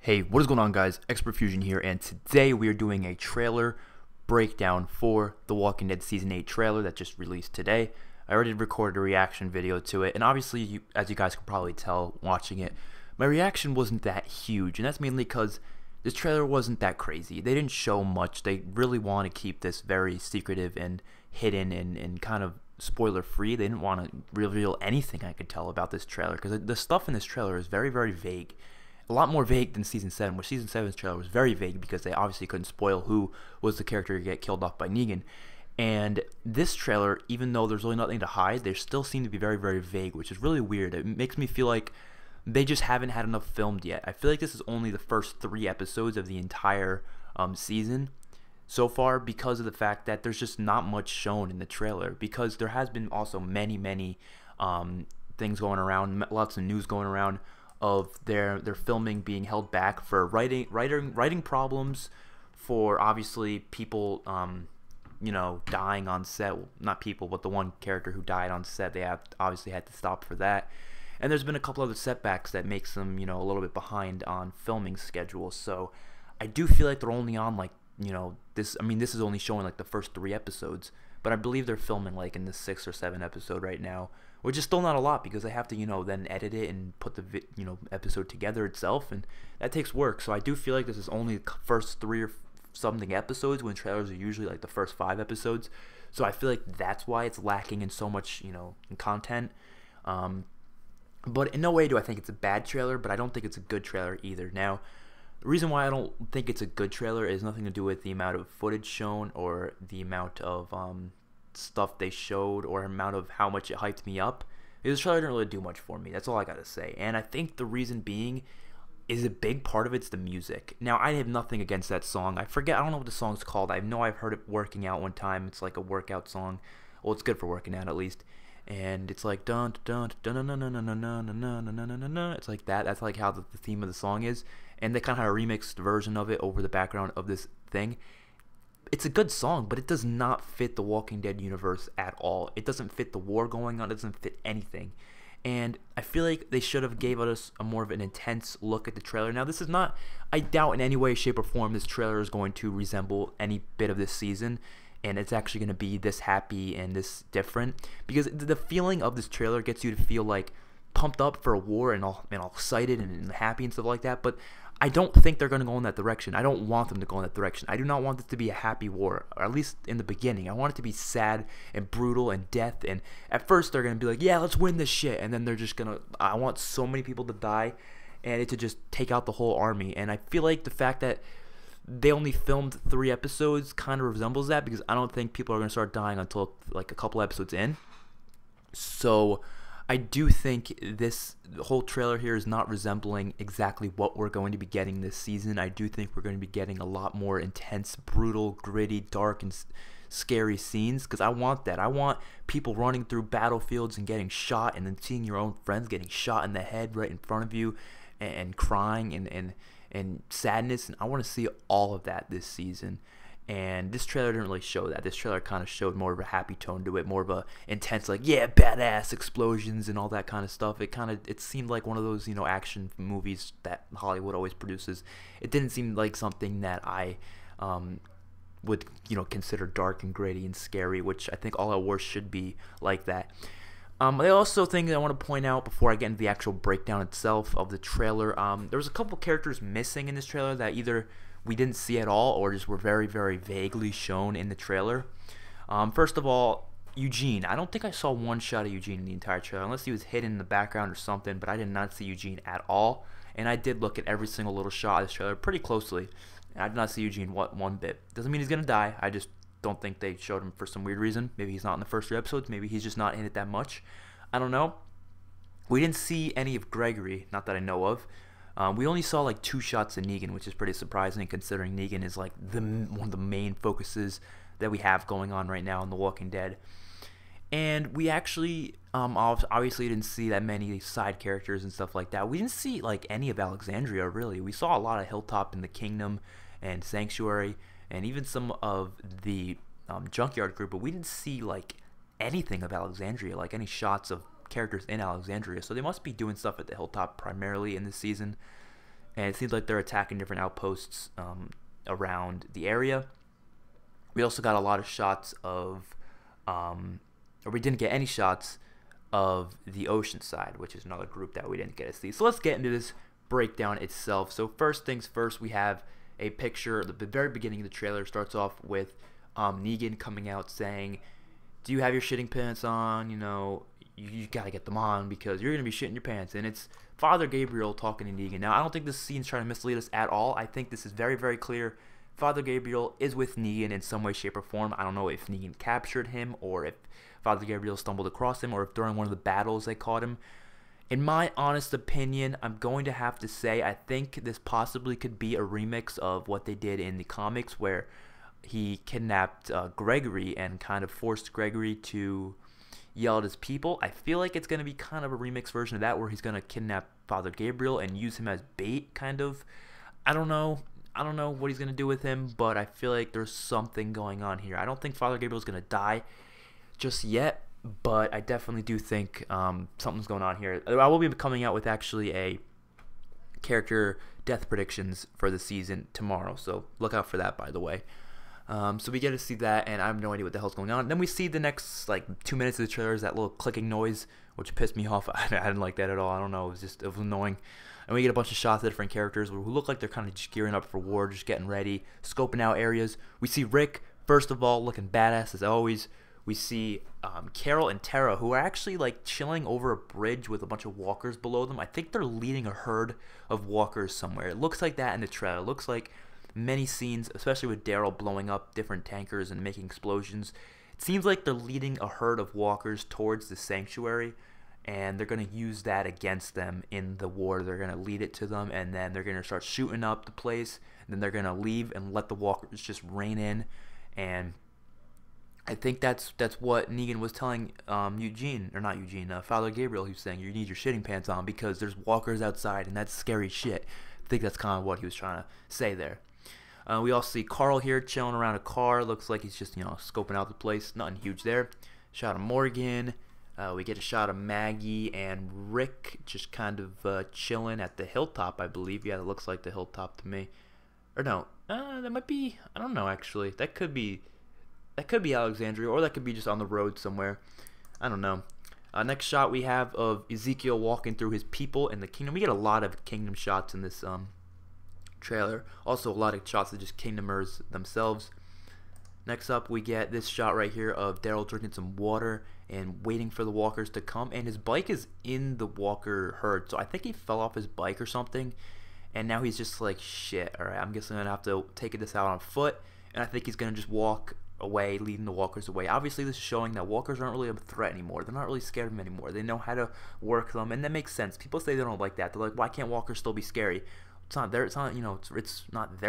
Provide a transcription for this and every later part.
Hey, what is going on, guys? Xpertfusion here, and today we are doing a trailer breakdown for The Walking Dead Season 8 trailer that just released today. I already recorded a reaction video to it, and obviously, as you guys can probably tell watching it, my reaction wasn't that huge, and that's mainly because this trailer wasn't that crazy. They didn't show much. They really want to keep this very secretive and hidden and kind of spoiler-free. They didn't want to reveal anything I could tell about this trailer, because the stuff in this trailer is very, very vague. A lot more vague than Season 7, where Season 7's trailer was very vague because they obviously couldn't spoil who was the character to get killed off by Negan. And this trailer, even though there's really nothing to hide, they still seem to be very, very vague, which is really weird. It makes me feel like they just haven't had enough filmed yet. I feel like this is only the first 3 episodes of the entire season so far, because of the fact that there's just not much shown in the trailer, because there has been also many things going around, lots of news going around of their filming being held back for writing problems, for obviously people dying on set. Well, not people, but the one character who died on set, they obviously had to stop for that. And there's been a couple other setbacks that makes them a little bit behind on filming schedules. So I do feel like they're only on this is only showing like the first 3 episodes, but I believe they're filming like in the 6th or 7th episode right now, which is still not a lot because they have to then edit it and put the episode together itself, and that takes work. So I do feel like this is only the first 3 or something episodes, when trailers are usually like the first 5 episodes. So I feel like that's why it's lacking in so much in content. But in no way do I think it's a bad trailer, but I don't think it's a good trailer either. Now, the reason why I don't think it's a good trailer is nothing to do with the amount of footage shown or the amount of stuff they showed or amount of how much it hyped me up. This trailer didn't really do much for me. That's all I gotta say. And I think the reason being is a big part of it's the music. Now, I have nothing against that song. I don't know what the song's called. I know I've heard it working out one time. It's like a workout song. Well, it's good for working out at least. And it's like dun dun dun dun dun dun dun dun dun dun dun dun dun. It's like that. That's like how the theme of the song is. And they kind of have a remixed version of it over the background of this thing. It's a good song, but it does not fit the Walking Dead universe at all. It doesn't fit the war going on. It doesn't fit anything. And I feel like they should have gave us a more of an intense look at the trailer. Now, this is not, I doubt in any way, shape, or form this trailer is going to resemble any bit of this season, and it's actually going to be this happy and this different, because the feeling of this trailer gets you to feel like pumped up for a war and all excited and happy and stuff like that. But I don't think they're going to go in that direction. I don't want them to go in that direction. I do not want this to be a happy war, or at least in the beginning. I want it to be sad and brutal and death. And at first they're going to be like, yeah, let's win this shit. And then they're just going to, I want so many people to die and it to just take out the whole army. And I feel like the fact that they only filmed 3 episodes kind of resembles that, because I don't think people are going to start dying until like a couple episodes in. So I do think this whole trailer here is not resembling exactly what we're going to be getting this season. I do think we're going to be getting a lot more intense, brutal, gritty, dark, and scary scenes, because I want that. I want people running through battlefields and getting shot, and then seeing your own friends getting shot in the head right in front of you, and crying and sadness. And I want to see all of that this season. And this trailer didn't really show that. This trailer kind of showed more of a happy tone to it, more of a intense, like, yeah, badass explosions and all that kind of stuff. It seemed like one of those action movies that Hollywood always produces. It didn't seem like something that I would consider dark and gritty and scary, which I think All Out War should be like that. I also think that I want to point out before I get into the actual breakdown itself of the trailer, there was a couple characters missing in this trailer that either we didn't see at all or just were very, very vaguely shown in the trailer. First of all, Eugene. I don't think I saw one shot of Eugene in the entire trailer, unless he was hidden in the background or something, but I did not see Eugene at all. And I did look at every single little shot of this trailer pretty closely, and I did not see Eugene one bit. Doesn't mean he's going to die. I just don't think they showed him for some weird reason. Maybe he's not in the first 3 episodes. Maybe he's just not in it that much. I don't know. We didn't see any of Gregory, not that I know of. We only saw like 2 shots of Negan, which is pretty surprising considering Negan is like one of the main focuses that we have going on right now in The Walking Dead. And we actually obviously didn't see that many side characters and stuff like that. We didn't see like any of Alexandria really. We saw a lot of Hilltop in the Kingdom and Sanctuary, and even some of the Junkyard group, but we didn't see like anything of Alexandria, like any shots of characters in Alexandria. So they must be doing stuff at the Hilltop primarily in this season. and it seems like they're attacking different outposts around the area. We also got a lot of shots of, or we didn't get any shots of the ocean side, which is another group that we didn't get to see. So let's get into this breakdown itself. So first things first, we have a picture. The very beginning of the trailer starts off with Negan coming out saying, "Do you have your shitting pants on? You know, you gotta get them on because you're gonna be shitting your pants." And it's Father Gabriel talking to Negan. Now, I don't think this scene's trying to mislead us at all. I think this is very, very clear. Father Gabriel is with Negan in some way, shape, or form. I don't know if Negan captured him, or if Father Gabriel stumbled across him, or if during one of the battles they caught him. In my honest opinion, I'm going to have to say I think this possibly could be a remix of what they did in the comics, where he kidnapped Gregory and kind of forced Gregory to yell at his people. I feel like it's going to be kind of a remix version of that, where he's going to kidnap Father Gabriel and use him as bait, kind of. I don't know what he's going to do with him, but I feel like there's something going on here. I don't think Father Gabriel's going to die just yet, but I definitely do think something's going on here. I will be coming out with actually a character death predictions for the season tomorrow, so look out for that, by the way. So we get to see that, and I have no idea what the hell's going on. Then we see the next like 2 minutes of the trailer is that little clicking noise, which pissed me off. I didn't like that at all. I don't know. It was annoying. And we get a bunch of shots of different characters who look like they're kind of just gearing up for war, just getting ready, scoping out areas. We see Rick, first of all, looking badass as always. We see Carol and Tara, who are actually like chilling over a bridge with a bunch of walkers below them. I think they're leading a herd of walkers somewhere. It looks like that in the trailer. It looks like many scenes, especially with Daryl blowing up different tankers and making explosions. It seems like they're leading a herd of walkers towards the sanctuary, and they're going to use that against them in the war. They're going to lead it to them, and then they're going to start shooting up the place, and then they're going to leave and let the walkers just rain in. And I think that's what Negan was telling Father Gabriel. He was saying, you need your shitting pants on because there's walkers outside, and that's scary shit. I think that's kind of what he was trying to say there. We also see Carl here chilling around a car. Looks like he's just, scoping out the place. Nothing huge there. Shot of Morgan. We get a shot of Maggie and Rick just kind of chilling at the hilltop, I believe. Yeah, it looks like the hilltop to me. Or no, that might be, I don't know actually. That could be Alexandria, or that could be just on the road somewhere. I don't know. Next shot we have of Ezekiel walking through his people in the kingdom. We get a lot of kingdom shots in this trailer. Also a lot of shots of just kingdomers themselves. Next up we get this shot right here of Daryl drinking some water and waiting for the walkers to come, and his bike is in the walker herd, so I think he fell off his bike or something, and now he's just like, shit, alright, I'm guessing I'm gonna have to take this out on foot, and I think he's gonna just walk away, leading the walkers away. Obviously this is showing that walkers aren't really a threat anymore. They're not really scared of them anymore. They know how to work them, and that makes sense. People say they don't like that. They're like, why can't walkers still be scary? It's not their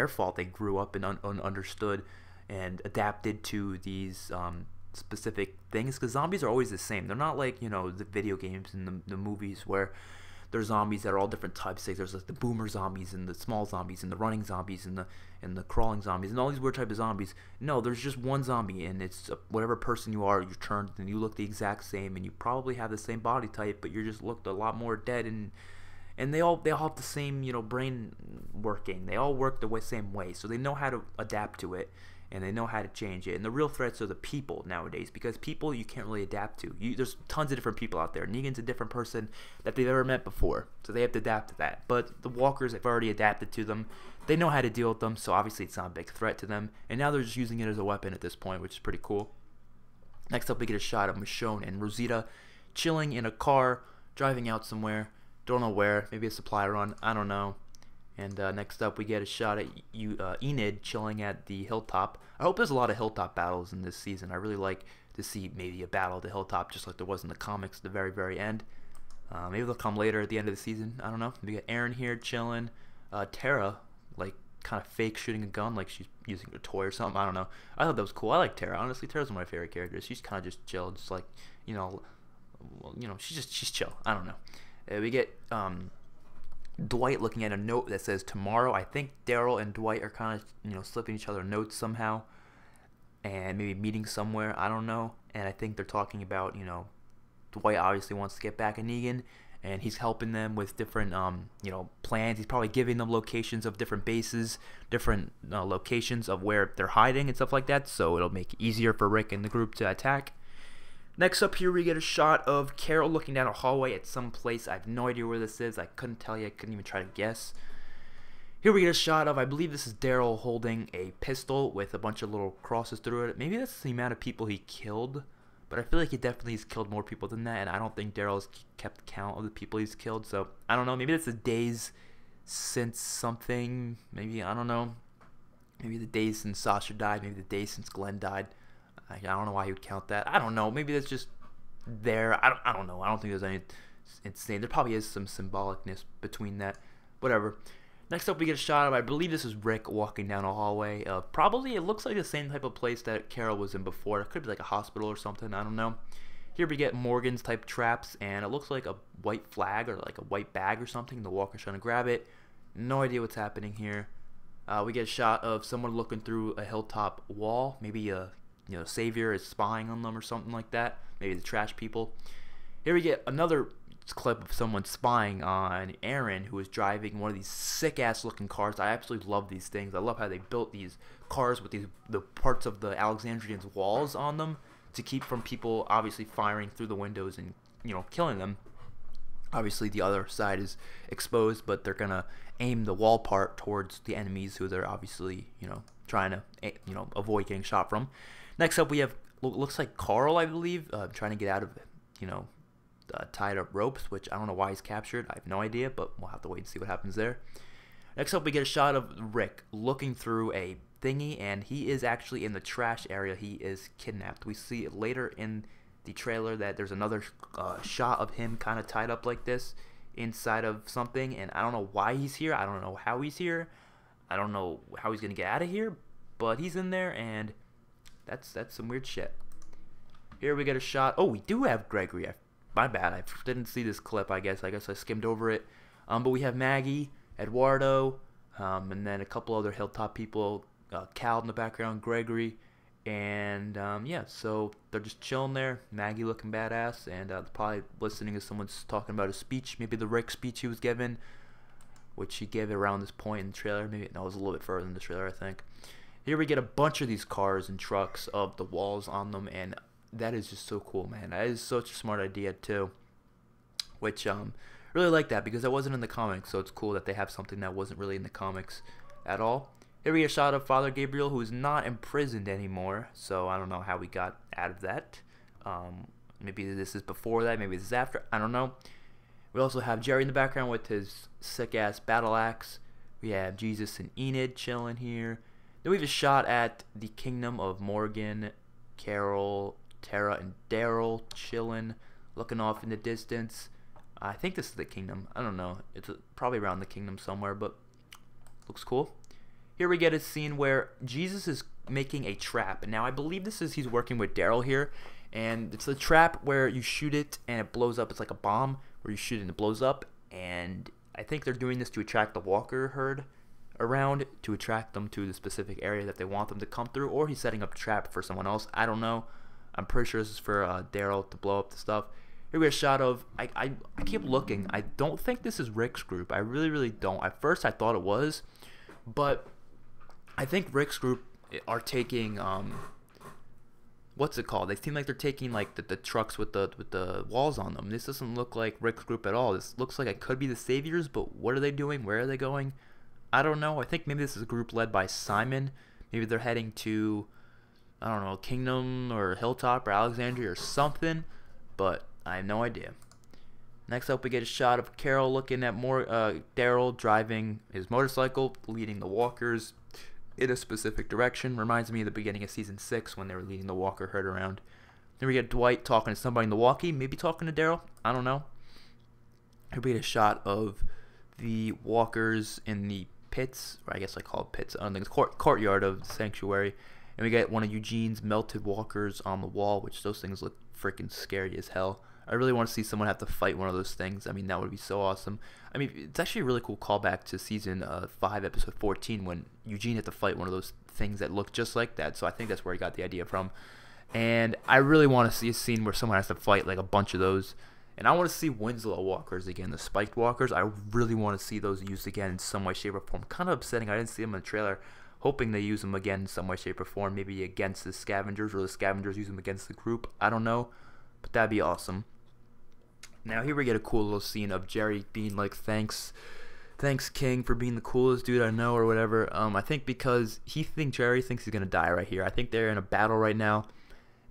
fault they grew up and understood and adapted to these specific things, because zombies are always the same. They're not like, the video games and the movies where there's zombies that are all different types. Like there's like the boomer zombies and the small zombies and the running zombies and the crawling zombies and all these weird types of zombies. No, there's just one zombie, and it's whatever person you are, you're turned and you look the exact same, and you probably have the same body type, but you just looked a lot more dead, and they all have the same brain working. They all work the same way, so they know how to adapt to it, and they know how to change it. And the real threats are the people nowadays, because people you can't really adapt to. There's tons of different people out there. Negan's a different person that they've ever met before, so they have to adapt to that. But the walkers have already adapted to them. They know how to deal with them, so obviously it's not a big threat to them. And now they're just using it as a weapon at this point, which is pretty cool. Next up, we get a shot of Michonne and Rosita chilling in a car, driving out somewhere. Don't know where. Maybe a supply run. I don't know. And next up, we get a shot at Enid chilling at the hilltop. I hope there's a lot of hilltop battles in this season. I really like to see maybe a battle at the hilltop, just like there was in the comics at the very, very end. Maybe they'll come later at the end of the season. I don't know. We got Aaron here chilling. Tara, like, kind of fake shooting a gun, like she's using a toy or something. I don't know. I thought that was cool. I like Tara. Honestly, Tara's one of my favorite characters. She's kind of just chill, just like, she's chill. I don't know. We get Dwight looking at a note that says tomorrow. I think Daryl and Dwight are kind of slipping each other notes somehow, and maybe meeting somewhere. I don't know. And I think they're talking about Dwight obviously wants to get back at Negan, and he's helping them with different plans. He's probably giving them locations of different bases, different locations of where they're hiding and stuff like that, so it'll make it easier for Rick and the group to attack. Next up here, we get a shot of Carol looking down a hallway at some place. I have no idea where this is. I couldn't tell you. I couldn't even try to guess. Here we get a shot of, I believe this is Daryl holding a pistol with a bunch of little crosses through it. Maybe that's the amount of people he killed, but I feel like he definitely has killed more people than that, and I don't think Daryl's kept count of the people he's killed, so I don't know. Maybe that's the days since something. Maybe, I don't know. Maybe the days since Sasha died. Maybe the days since Glenn died. I don't know why he would count that. I don't know. Maybe that's just there. I don't know. I don't think there's any insane. There probably is some symbolicness between that. Whatever. Next up, we get a shot of, I believe this is Rick walking down a hallway. Probably, it looks like the same type of place that Carol was in before. It could be like a hospital or something. I don't know. Here we get Morgan's type traps, and it looks like a white flag or like a white bag or something. The walker's trying to grab it. No idea what's happening here. We get a shot of someone looking through a hilltop wall. Maybe a savior is spying on them or something like that. Maybe the trash people. Here we get another clip of someone spying on Aaron, who is driving one of these sick-ass looking cars. I absolutely love these things. I love how they built these cars with the parts of the Alexandrians' walls on them to keep from people obviously firing through the windows and killing them. Obviously the other side is exposed, but they're gonna aim the wall part towards the enemies who they're obviously trying to avoid getting shot from. Next up, we have looks like Carl, I believe, trying to get out of tied up ropes, which I don't know why he's captured. I have no idea, but we'll have to wait and see what happens there. Next up, we get a shot of Rick looking through a thingy, and he is actually in the trash area. He is kidnapped. We see later in the trailer that there's another shot of him kind of tied up like this inside of something, and I don't know why he's here. I don't know how he's here. I don't know how he's gonna get out of here, but he's in there, and that's some weird shit. Here we get a shot. Oh, we do have Gregory. My bad. I didn't see this clip. I guess I skimmed over it. But we have Maggie, Eduardo, and then a couple other hilltop people. Cal in the background, Gregory, and yeah. So they're just chilling there. Maggie looking badass, and probably listening as someone's talking about a speech. Maybe the Rick speech he was given, which he gave around this point in the trailer. Maybe no, it was a little bit further in the trailer, I think. Here we get a bunch of these cars and trucks of the walls on them, and that is just so cool, man. That is such a smart idea too, which really like that because that wasn't in the comics, so it's cool that they have something that wasn't really in the comics at all. Here we get a shot of Father Gabriel, who is not imprisoned anymore, so I don't know how we got out of that. Maybe this is before that, maybe this is after, I don't know. We also have Jerry in the background with his sick-ass battle axe. We have Jesus and Enid chilling here. Then we have a shot at the kingdom of Morgan, Carol, Tara, and Daryl chilling, looking off in the distance. I think this is the kingdom. I don't know. It's probably around the kingdom somewhere, but looks cool. Here we get a scene where Jesus is making a trap. And now I believe he's working with Daryl here. And it's a trap where you shoot it and it blows up. It's like a bomb where you shoot it and it blows up. And I think they're doing this to attract the walker herd around, to attract them to the specific area that they want them to come through. Or he's setting up a trap for someone else. I don't know. I'm pretty sure this is for Daryl to blow up the stuff. Here we have a shot of, I keep looking. I don't think this is Rick's group. I really don't. At first I thought it was, but I think Rick's group are taking, what's it called? They seem like they're taking like the trucks with the walls on them. This doesn't look like Rick's group at all. This looks like it could be the Saviors, but what are they doing? Where are they going? I don't know. I think maybe this is a group led by Simon. Maybe they're heading to, I don't know, Kingdom or Hilltop or Alexandria or something, but I have no idea. Next up, we get a shot of Carol looking at Daryl driving his motorcycle, leading the walkers in a specific direction. Reminds me of the beginning of Season 6 when they were leading the walker herd around. Then we get Dwight talking to somebody in the walkie, maybe talking to Daryl. I don't know. Here we get a shot of the walkers in the pits, or I guess I call it pits. I don't think it's courtyard of the sanctuary. And we get one of Eugene's melted walkers on the wall, which those things look freaking scary as hell. I really want to see someone have to fight one of those things. I mean, that would be so awesome. I mean, it's actually a really cool callback to Season 5, Episode 14, when Eugene had to fight one of those things that looked just like that. So I think that's where he got the idea from. And I really want to see a scene where someone has to fight like a bunch of those. And I want to see Winslow walkers again, the spiked walkers. I really want to see those used again in some way, shape, or form. Kind of upsetting I didn't see them in the trailer. Hoping they use them again in some way, shape, or form. Maybe against the scavengers, or the scavengers use them against the group. I don't know, but that'd be awesome. Now here we get a cool little scene of Jerry being like, thanks King for being the coolest dude I know, or whatever. I think because Jerry thinks he's gonna die right here. I think they're in a battle right now.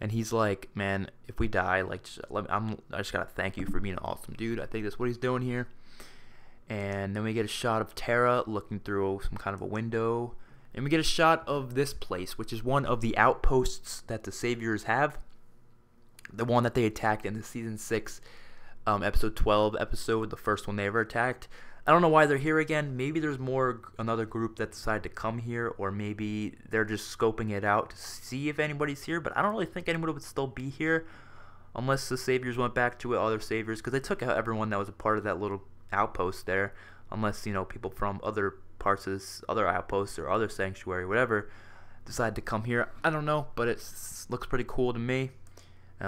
And he's like, man, if we die, like, I just gotta thank you for being an awesome dude. I think that's what he's doing here. And then we get a shot of Tara looking through some kind of a window. And we get a shot of this place, which is one of the outposts that the Saviors have. The one that they attacked in the Season 6, Episode 12 episode, the first one they ever attacked. I don't know why they're here again. Maybe there's another group that decided to come here, or maybe they're just scoping it out to see if anybody's here. But I don't really think anyone would still be here unless the Saviors went back to other Saviors, because they took out everyone that was a part of that little outpost there. Unless, you know, people from other parts of this other outposts or other sanctuary, whatever, decided to come here. I don't know, but it looks pretty cool to me.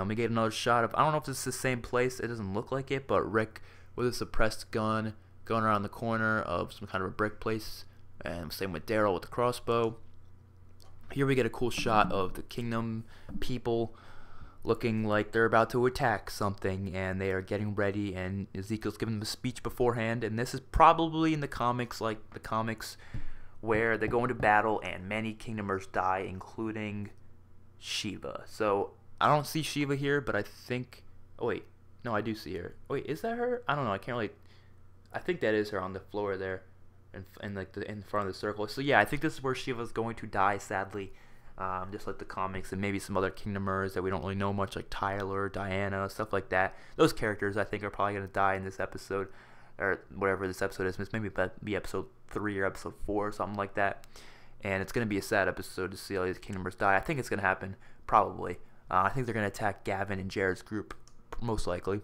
We get another shot of, I don't know if this is the same place. It doesn't look like it, but Rick with a suppressed gun going around the corner of some kind of a brick place, and same with Daryl with the crossbow. Here we get a cool shot of the Kingdom people looking like they're about to attack something, and they are getting ready, and Ezekiel's giving them a speech beforehand. And this is probably in the comics, like the comics where they go into battle and many Kingdomers die, including Shiva. So I don't see Shiva here, but I think, oh wait, no, I do see her. Oh, wait, is that her? I don't know, I can't really, I think that is her on the floor there, in like in front of the circle. So yeah, I think this is where Shiva's going to die, sadly, just like the comics, and maybe some other Kingdomers that we don't really know much, like Tyler, Diana, stuff like that. Those characters I think are probably going to die in this episode, or whatever this episode is. Maybe be episode 3 or episode 4 or something like that. And it's going to be a sad episode to see all these Kingdomers die. I think it's going to happen, probably. I think they're going to attack Gavin and Jared's group, most likely.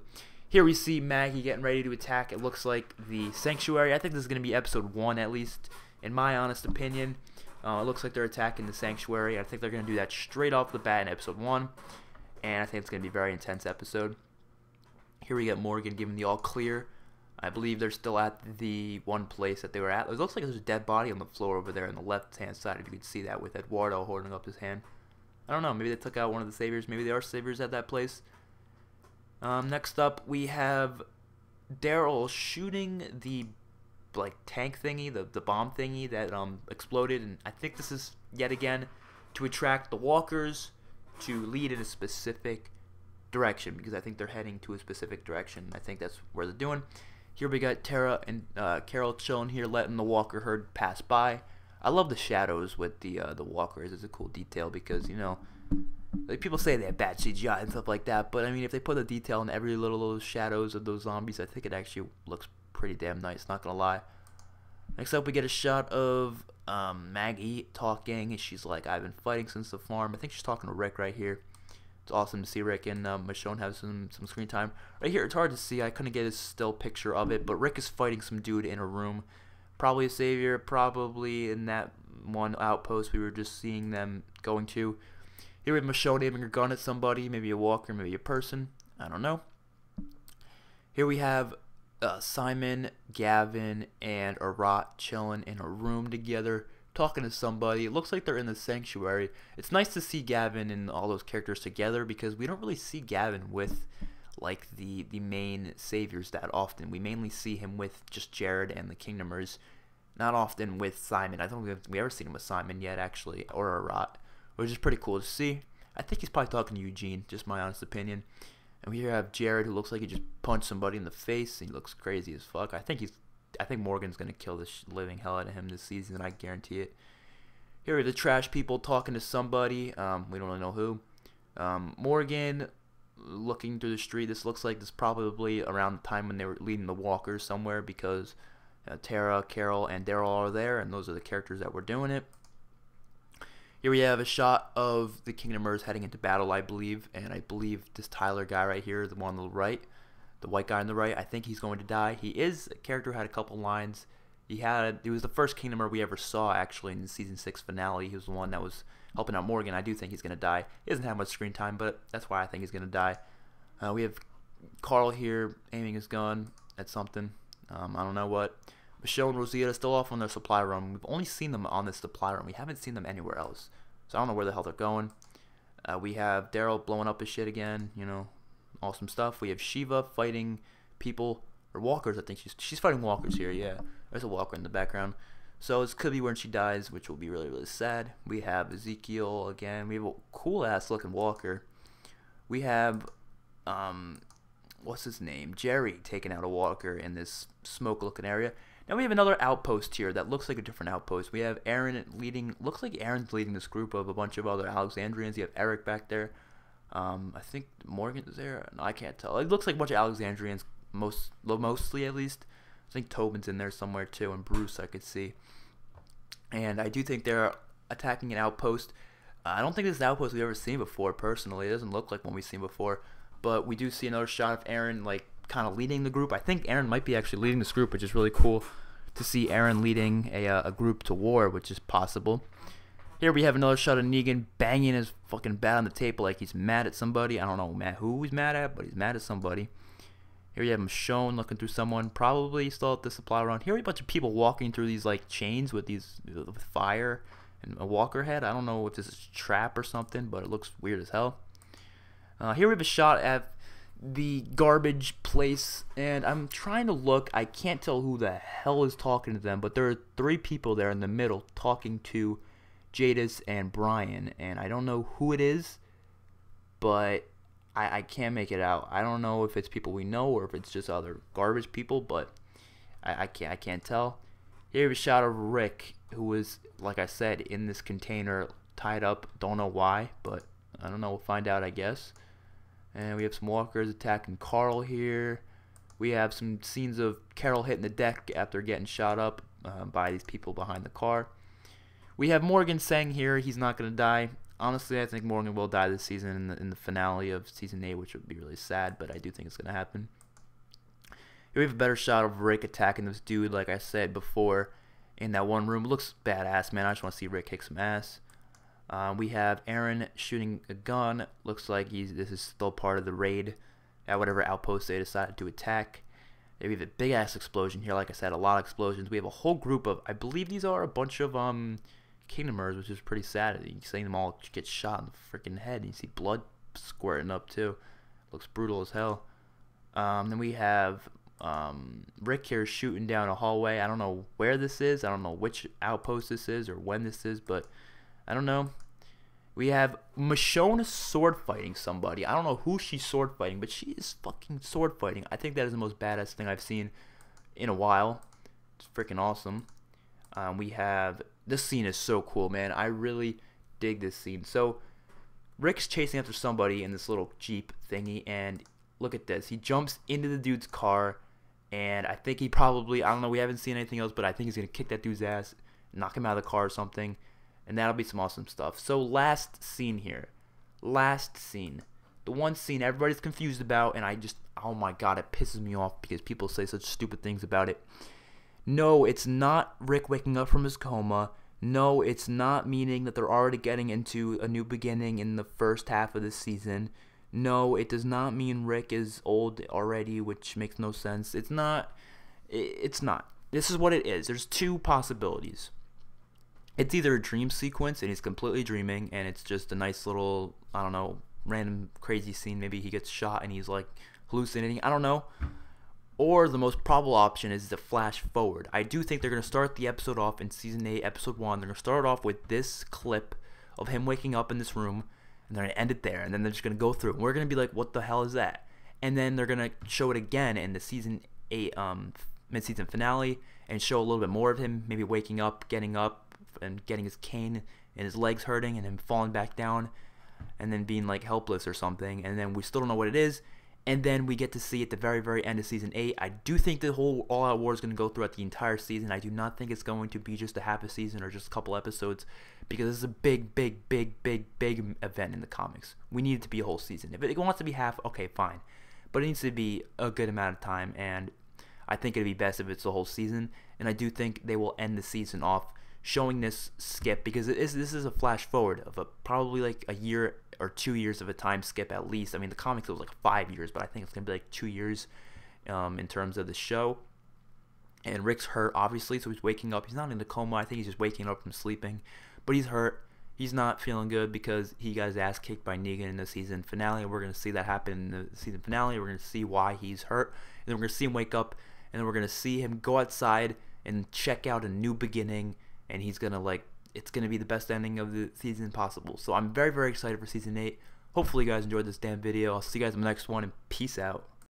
Here we see Maggie getting ready to attack. It looks like the Sanctuary. I think this is going to be episode 1, at least, in my honest opinion. It looks like they're attacking the Sanctuary. I think they're going to do that straight off the bat in episode 1. And I think it's going to be a very intense episode. Here we get Morgan giving the all clear. I believe they're still at the one place that they were at. It looks like there's a dead body on the floor over there on the left-hand side, if you can see that, with Eduardo holding up his hand. I don't know. Maybe they took out one of the Saviors. Maybe they are Saviors at that place. Next up, we have Daryl shooting the tank thingy, the bomb thingy that exploded, and I think this is yet again to attract the walkers to lead in a specific direction, because I think they're heading to a specific direction. I think that's where they're doing. Here we got Tara and Carol chilling here, letting the walker herd pass by. I love the shadows with the walkers. It's a cool detail because, you know, like people say they have bad CGI and stuff like that, but I mean, if they put the detail in every little shadows of those zombies, I think it actually looks pretty damn nice, not gonna lie. Next up, we get a shot of Maggie talking, and she's like, I've been fighting since the farm. I think she's talking to Rick right here. It's awesome to see Rick and Michonne have some screen time. Right here, it's hard to see. I couldn't get a still picture of it, but Rick is fighting some dude in a room. Probably a Savior, probably in that one outpost we were just seeing them going to. Here we have Michonne aiming her gun at somebody, maybe a walker, maybe a person. I don't know. Here we have Simon, Gavin, and Arat chilling in a room together, talking to somebody. It looks like they're in the Sanctuary. It's nice to see Gavin and all those characters together, because we don't really see Gavin with like the main Saviors that often. We mainly see him with just Jared and the Kingdomers, not often with Simon. I don't think we ever seen him with Simon yet, actually, or Arat, which is pretty cool to see. I think he's probably talking to Eugene, just my honest opinion. And we here have Jared, who looks like he just punched somebody in the face. He looks crazy as fuck. I think Morgan's gonna kill the living hell out of him this season. I guarantee it. Here are the trash people talking to somebody. We don't really know who. Morgan looking through the street. This looks like this probably around the time when they were leading the walkers somewhere, because Tara, Carol, and Daryl are there, and those are the characters that were doing it. Here we have a shot of the Kingdomers heading into battle, I believe, and I believe this Tyler guy right here, the one on the right, the white guy on the right, I think he's going to die. He is a character who had a couple lines. He was the first Kingdomer we ever saw, actually, in the Season 6 finale. He was the one that was helping out Morgan. I do think he's going to die. He doesn't have much screen time, but that's why I think he's going to die. We have Carl here aiming his gun at something. I don't know what. Michelle and Rosita still off on their supply run. We've only seen them on this supply run. We haven't seen them anywhere else. So I don't know where the hell they're going. We have Daryl blowing up his shit again. You know, awesome stuff. We have Shiva fighting people, or walkers. I think she's fighting walkers here. Yeah, there's a walker in the background. So this could be when she dies, which will be really, really sad. We have Ezekiel again. We have a cool ass looking walker. We have what's his name? Jerry taking out a walker in this smoke looking area. Now we have another outpost here that looks like a different outpost. We have Aaron leading, looks like Aaron's leading this group of a bunch of other Alexandrians. You have Eric back there. I think Morgan is there. No, I can't tell. It looks like a bunch of Alexandrians, mostly at least. I think Tobin's in there somewhere too, and Bruce I could see. And I do think they're attacking an outpost. I don't think this is an outpost we've ever seen before, personally. It doesn't look like one we've seen before. But we do see another shot of Aaron, like, kind of leading the group. I think Aaron might be actually leading this group, which is really cool to see Aaron leading a group to war, which is possible. Here we have another shot of Negan banging his fucking bat on the table like he's mad at somebody. I don't know who he's mad at, but he's mad at somebody. Here you have him shown looking through someone, probably still at the supply run. Here we have a bunch of people walking through these like chains with with fire and a walker head. I don't know if this is a trap or something, but it looks weird as hell. Here we have a shot at the garbage place, and I'm trying to look. I can't tell who the hell is talking to them, but there are 3 people there in the middle talking to Jadis and Brian, and I don't know who it is, but I can't make it out. I don't know if it's people we know or if it's just other garbage people, but I can't tell. Here we have a shot of Rick, who is, like I said, in this container, tied up. Don't know why, but I don't know. We'll find out, I guess. And we have some walkers attacking Carl here. We have some scenes of Carol hitting the deck after getting shot up by these people behind the car. We have Morgan saying here he's not going to die. Honestly, I think Morgan will die this season in the finale of Season 8, which would be really sad, but I do think it's going to happen. Here we have a better shot of Rick attacking this dude, like I said before, in that one room. It looks badass, man. I just want to see Rick kick some ass. We have Aaron shooting a gun. Looks like this is still part of the raid at whatever outpost they decided to attack. We have a big ass explosion here. Like I said, a lot of explosions. We have a whole group of, I believe these are a bunch of Kingdomers, which is pretty sad. You see them all get shot in the freaking head. You see blood squirting up too. Looks brutal as hell. Then we have Rick here shooting down a hallway. I don't know where this is. I don't know which outpost this is or when this is, but I don't know. We have Michonne sword fighting somebody. I don't know who she's sword fighting, but she is fucking sword fighting. I think that is the most badass thing I've seen in a while. It's freaking awesome. We have, this scene is so cool, man. I really dig this scene. So Rick's chasing after somebody in this little Jeep thingy, and look at this. He jumps into the dude's car, and I think he probably, I don't know, we haven't seen anything else, but I think he's going to kick that dude's ass, knock him out of the car or something. And that'll be some awesome stuff. So last scene here. Last scene. The one scene everybody's confused about, and I just, oh my god, it pisses me off because people say such stupid things about it. No, it's not Rick waking up from his coma. No, it's not meaning that they're already getting into a new beginning in the first half of this season. No, it does not mean Rick is old already, which makes no sense. It's not. It's not. This is what it is. There's 2 possibilities. It's either a dream sequence and he's completely dreaming and it's just a nice little, I don't know, random crazy scene. Maybe he gets shot and he's like hallucinating. I don't know. Or the most probable option is to flash forward. I do think they're going to start the episode off in Season 8, Episode 1. They're going to start off with this clip of him waking up in this room, and they're going to end it there. And then they're just going to go through it. And we're going to be like, what the hell is that? And then they're going to show it again in the Season 8 mid-season finale and show a little bit more of him maybe waking up, and getting his cane and his legs hurting and him falling back down and then being like helpless or something, and then we still don't know what it is, and then we get to see at the very, very end of Season 8. I do think the whole all-out war is going to go throughout the entire season. I do not think it's going to be just a half a season or just a couple episodes, because this is a big event in the comics. We need it to be a whole season. If it wants to be half, okay, fine, but it needs to be a good amount of time, and I think it'd be best if it's the whole season, and I do think they will end the season off showing this skip, because this is a flash forward of probably like a year or 2 years of a time skip at least. I mean, the comics it was like 5 years, but I think it's gonna be like 2 years in terms of the show. And Rick's hurt, obviously, so he's waking up. He's not in a coma. I think he's just waking up from sleeping, but he's hurt. He's not feeling good because he got his ass kicked by Negan in the season finale. We're going to see that happen in the season finale. We're going to see why he's hurt. And then we're going to see him wake up. And then we're going to see him go outside and check out a new beginning. And he's going to, like, it's going to be the best ending of the season possible. So I'm very, very excited for Season 8. Hopefully you guys enjoyed this damn video. I'll see you guys in the next one. And peace out.